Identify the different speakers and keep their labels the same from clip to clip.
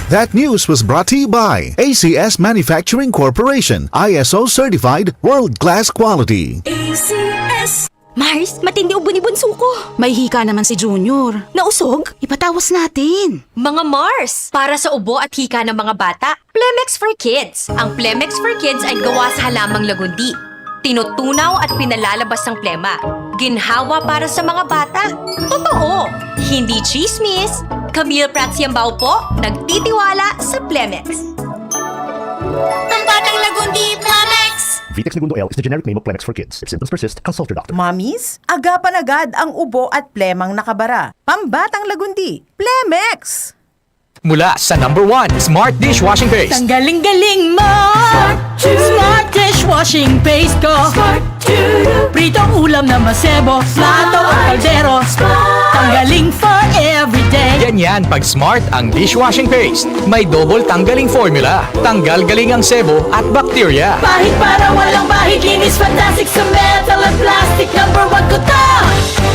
Speaker 1: That news was brought to you by ACS Manufacturing Corporation, ISO certified world-class quality.
Speaker 2: ACS. Mars, matindi ubo ni bunso ko.
Speaker 3: May hika naman si Junior.
Speaker 2: Nausog?
Speaker 3: Ipatawas natin.
Speaker 4: Mga Mars, para sa ubo at hika ng mga bata, Plemex for Kids. Ang Plemex for Kids ay gawa sa halamang lagundi. Tinutunaw at pinalalabas ng plema. Ginhawa para sa mga bata. Totoo! Hindi chismis. Camille Pratsiambao po, nagtitiwala sa Plemex.
Speaker 2: Ang batang lagundi, Plemex!
Speaker 5: Vitex Segundo L is the generic name of Plemex for kids. If symptoms persist, consult your doctor.
Speaker 6: Mommies, agapan agad ang ubo at plemang nakabara. Pambatang lagundi, Plemex!
Speaker 7: Mula sa #1 Smart Dishwashing Paste.
Speaker 8: Ang galing-galing mo! Smart dishwashing paste ko! Pritong ulam na masebo, plato at kaldero. Tanggaling for everyday.
Speaker 7: Ganyan pag Smart ang dishwashing paste. May double tanggaling formula. Tanggal galing ang sebo at bakterya.
Speaker 8: Bahid para walang bahid, linis fantastic sa metal at plastic. #1 ko to!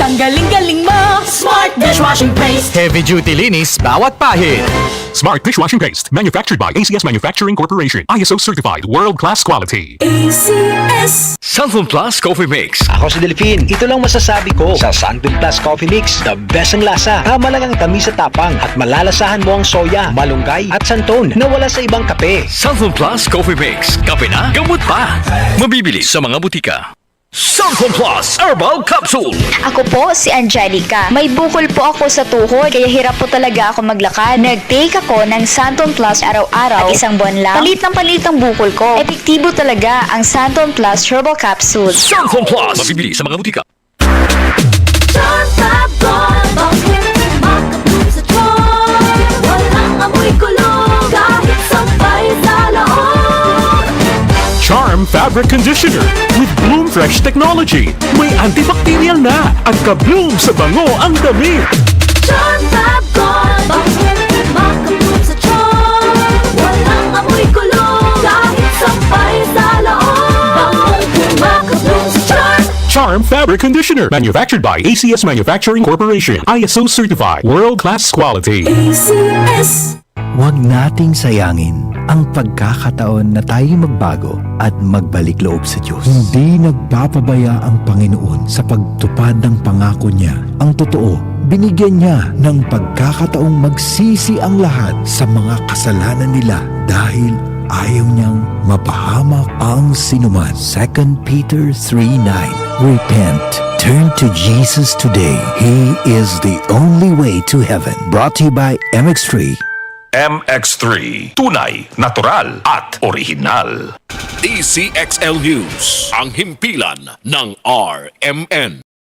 Speaker 8: Tanggaling-galing mo! Smart dishwashing paste.
Speaker 7: Heavy duty linis bawat pahid.
Speaker 9: Smart Dishwashing Paste, manufactured by ACS Manufacturing Corporation, ISO certified, world-class quality.
Speaker 2: ACS.
Speaker 10: Sunflower Plus Coffee Mix.
Speaker 11: Ako si Delphine. Ito lang masasabi ko sa Sunflower Plus Coffee Mix. The best ang lasa. Tama lang ang tamis sa tapang at malalasahan mo ang soya, malunggay at santon na wala sa ibang kape.
Speaker 10: Sunflower Plus Coffee Mix. Kape na, gamot pa. Mabibili sa mga butika. Sunflower Plus Herbal Capsule.
Speaker 12: Ako po si Angelica. May bukol po ako sa tuhod, kaya hirap po talaga ako maglakad. Nag-take ako ng Santon Plus araw-araw at isang buwan lang. Palit ang bukol ko. Epektibo talaga ang Santon Plus Herbal Capsule.
Speaker 10: Sunflower Plus. Mabibili sa mga butika.
Speaker 2: John Fabon, bakit makapun sa John? Walang amoy kulong, kahit sabay sa loob.
Speaker 9: Charm Fabric Conditioner with Bloom Fresh Technology. May antibacterial na at ka-bloom sa bango ang damit.
Speaker 2: John Fabon, bakit makapun sa John? Walang amoy kulong, kahit sabay sa loob. Makapun sa John.
Speaker 9: Charm Fabric Conditioner, manufactured by ACS Manufacturing Corporation, ISO certified, world-class quality.
Speaker 2: ACS.
Speaker 13: Huwag nating sayangin ang pagkakataon na tayong magbago at magbalik loob sa Diyos. Hindi nagpapabaya ang Panginoon sa pagtupad ng pangako niya. Ang totoo, binigyan niya ng pagkakataong magsisi ang lahat sa mga kasalanan nila dahil ayaw niyang mapahamak ang sinuman. 2 Peter 3:9. Repent. Turn to Jesus today. He is the only way to heaven. Brought to you by MX3.
Speaker 14: MX3, tunay, natural at original.
Speaker 15: DCXL News, ang himpilan ng RMN.